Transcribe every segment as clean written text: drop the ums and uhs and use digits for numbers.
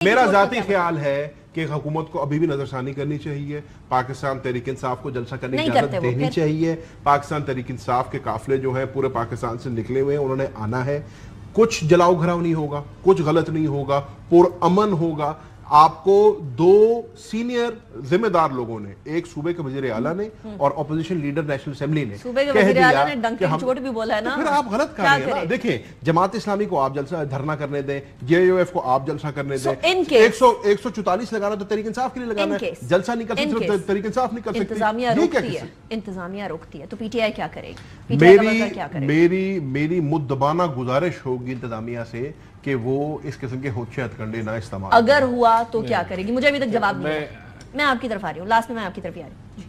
میرا ذاتی خیال ہے کہ حکومت کو ابھی بھی نظر ثانی کرنی چاہیے، پاکستان تحریک انصاف کو جلسہ کرنے کی اجازت دینی چاہیے. پاکستان تحریک انصاف کے قافلے جو ہیں پورے پاکستان سے نکلے ہوئے ہیں، انہوں نے آنا ہے. کچھ جلاؤ گھراؤ نہیں ہوگا، کچھ غلط نہیں ہوگا، پرامن ہوگا. آپ کو دو سینئر ذمہ دار لوگوں نے، ایک صوبے کے وزیر اعلیٰ نے اور اپوزیشن لیڈر نیشنل اسمبلی نے کہہ دیا کہ ہم چوٹ بھی بولا ہے نا، پھر آپ غلط کر رہے ہیں نا. دیکھیں جماعت اسلامی کو آپ جلسہ دھرنا کرنے دیں، JUF کو آپ جلسہ کرنے دیں. 144 لگانا تو تحریک انصاف کے لیے لگانا ہے، جلسہ نہیں کر سکتے صرف تحریک انصاف نہیں کر سکتی. انتظامیہ روکتی ہے تو پی ٹی آئی کیا کرے گی؟ میری مدبانہ گزارش ہوگی انتظامیہ سے کہ وہ اس قسم کے ہوچے ہتھکنڈے نہ استعمال. اگر ہوا تو کیا کرے گی؟ مجھے ابھی تک جواب نہیں ہے. میں آپ کی طرف آ رہی ہوں، لاسٹ میں آپ کی طرف آ رہی ہوں.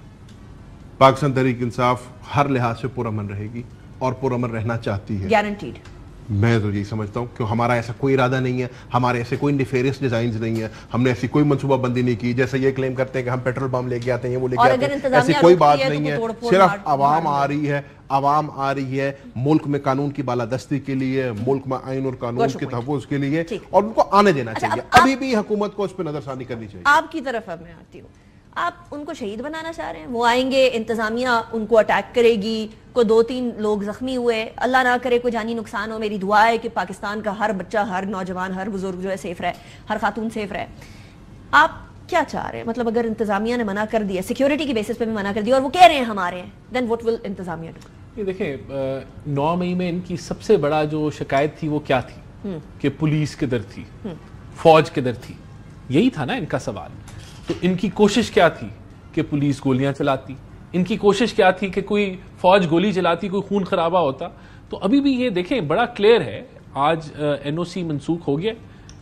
پاکستان تحریک انصاف ہر لحاظ سے پرامن رہے گی اور پرامن رہنا چاہتی ہے، گارنٹیڈ. میں تو یہی سمجھتا ہوں کہ ہمارا ایسا کوئی ارادہ نہیں ہے، ہمارے ایسے کوئی نیفیریس ڈیزائنز نہیں ہے، ہم نے ایسی کوئی منصوبہ بندی نہیں کی جیسے یہ کلیم کرتے ہیں کہ ہم پیٹرول بم لے کے آتے ہیں، وہ لے کے آتے ہیں. ایسی کوئی بات نہیں ہے. صرف عوام آ رہی ہے ملک میں قانون کی بالادستی کے لیے، ملک میں آئین اور قانون کے تحفظ کے لیے، اور ان کو آنے دینا چاہیے. ابھی بھی حکومت کو اس پہ نظر ثانی کرنی چاہیے. آپ کی طرف اب میں آتی ہوں. آپ ان کو شہید بنانا چاہ رہے ہیں؟ وہ آئیں گے، انتظامیہ ان کو اٹیک کرے گی، کوئی 2-3 لوگ زخمی ہوئے، اللہ نہ کرے کوئی جانی نقصان ہو. میری دعا ہے کہ پاکستان کا ہر بچہ، ہر نوجوان، ہر بزرگ جو ہے سیف رہے، ہر خاتون سیف رہے. آپ کیا چاہ رہے ہیں؟ مطلب اگر انتظامیہ نے منع کر دیا، سیکیورٹی کی بیسس پہ بھی منع کر دیا اور وہ کہہ رہے ہیں ہمارے ہیں، دین واٹ ول انتظامیہ ڈو؟ یہ دیکھیں 9 مئی میں ان کی سب سے بڑا جو شکایت تھی وہ کیا تھی کہ پولیس کدھر تھی، فوج کدھر تھی، یہی تھا نا ان کا سوال. تو ان کی کوشش کیا تھی کہ پولیس گولیاں چلاتی، ان کی کوشش کیا تھی کہ کوئی فوج گولی چلاتی، کوئی خون خرابہ ہوتا. تو ابھی بھی یہ دیکھیں بڑا کلیئر ہے، آج NOC منسوخ ہو گیا،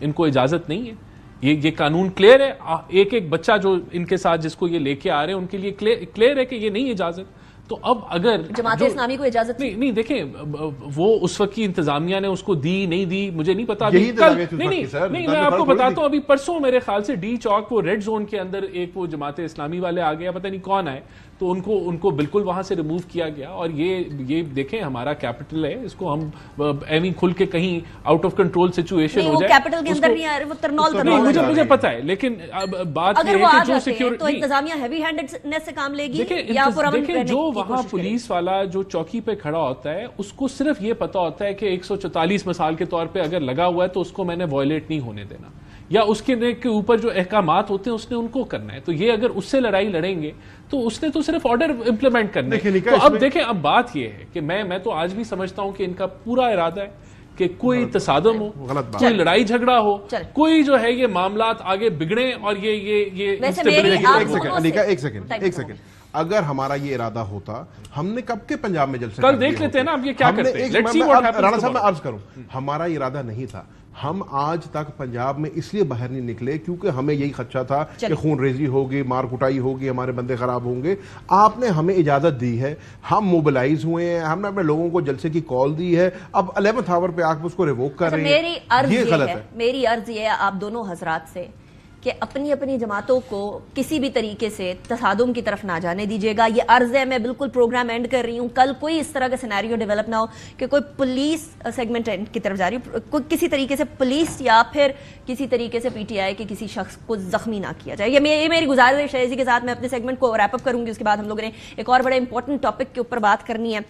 ان کو اجازت نہیں ہے. یہ قانون کلیئر ہے. ایک بچہ جو ان کے ساتھ جس کو یہ لے کے آ رہے ہیں ان کے لیے کلیئر ہے کہ یہ نہیں اجازت. تو اب اگر جماعت اسلامی کو اجازت نہیں دیکھیں وہ اس وقت کی انتظامیہ نے اس کو دی نہیں دی مجھے نہیں پتا. نہیں میں آپ کو بتاتا ہوں، ابھی پرسوں میرے خیال سے ڈی چوک وہ ریڈ زون کے اندر ایک وہ جماعت اسلامی والے آ گیا، پتہ نہیں کون آئے، تو ان کو بالکل وہاں سے ریموو کیا گیا. اور یہ دیکھیں ہمارا کیپٹل ہے، اس کو ہم ایویں کھل کے کہیں آؤٹ آف کنٹرول سچویشن ہو جائے. کیپٹل کے اندر نہیں آ رہے، وہ ترنول مجھے پتا ہے، لیکن بات یہ ہے کہ جو سیکیورٹی تو انتظامیہ ہیوی ہینڈڈنس سے کام لے گی. دیکھیں جو وہاں پولیس والا جو چوکی پہ کھڑا ہوتا ہے اس کو صرف یہ پتا ہوتا ہے کہ 144 مثال کے طور پہ اگر لگا ہوا ہے تو اس کو میں نے وائلیٹ نہیں ہونے دینا، یا اس کے اوپر جو احکامات ہوتے ہیں اس نے ان کو کرنا ہے. تو یہ اگر اس سے لڑائی لڑیں گے تو اس نے تو صرف آرڈر امپلیمنٹ کرنا ہے. تو اب دیکھیں اب بات یہ ہے کہ میں تو آج بھی سمجھتا ہوں کہ ان کا پورا ارادہ ہے کہ کوئی تصادم ہو، کوئی لڑائی جھگڑا ہو، کوئی جو ہے یہ معاملات آگے بگڑیں اور یہ ایک سیکنڈ اگر ہمارا یہ ارادہ ہوتا ہم نے کب کے پنجاب میں جلسے کل دیکھ لیتے ہیں نا. اب یہ کیا کرتے ہیں، رانا صاحب میں عرض کروں، ہمارا ارادہ نہیں تھا. ہم آج تک پنجاب میں اس لیے باہر نہیں نکلے کیونکہ ہمیں یہی خدشہ تھا کہ خون ریزی ہوگی، مار کٹائی ہوگی، ہمارے بندے خراب ہوں گے. آپ نے ہمیں اجازت دی ہے، ہم موبلائز ہوئے ہیں، ہم نے اپنے لوگوں کو جلسے کی کال دی ہے. اب 11th آور پہ آپ اس کو ریووک کر رہے ہیں، یہ غلط ہے. میری عرض یہ ہے آپ دونوں حضرات سے کہ اپنی اپنی جماعتوں کو کسی بھی طریقے سے تصادم کی طرف نہ جانے دیجیے گا. یہ عرض ہے، میں بالکل پروگرام اینڈ کر رہی ہوں. کل کوئی اس طرح کا سینیریو ڈیولپ نہ ہو کہ کوئی پولیس سیگمنٹ کی طرف جا رہی ہو، کوئی کسی طریقے سے پولیس یا پھر کسی طریقے سے PTI کے کسی شخص کو زخمی نہ کیا جائے. یہ میری گزارش ہے. اسی کے ساتھ میں اپنے سیگمنٹ کو ریپ اپ کروں گی. اس کے بعد ہم لوگوں نے ایک اور بڑے امپورٹنٹ ٹاپک کے اوپر بات کرنی ہے.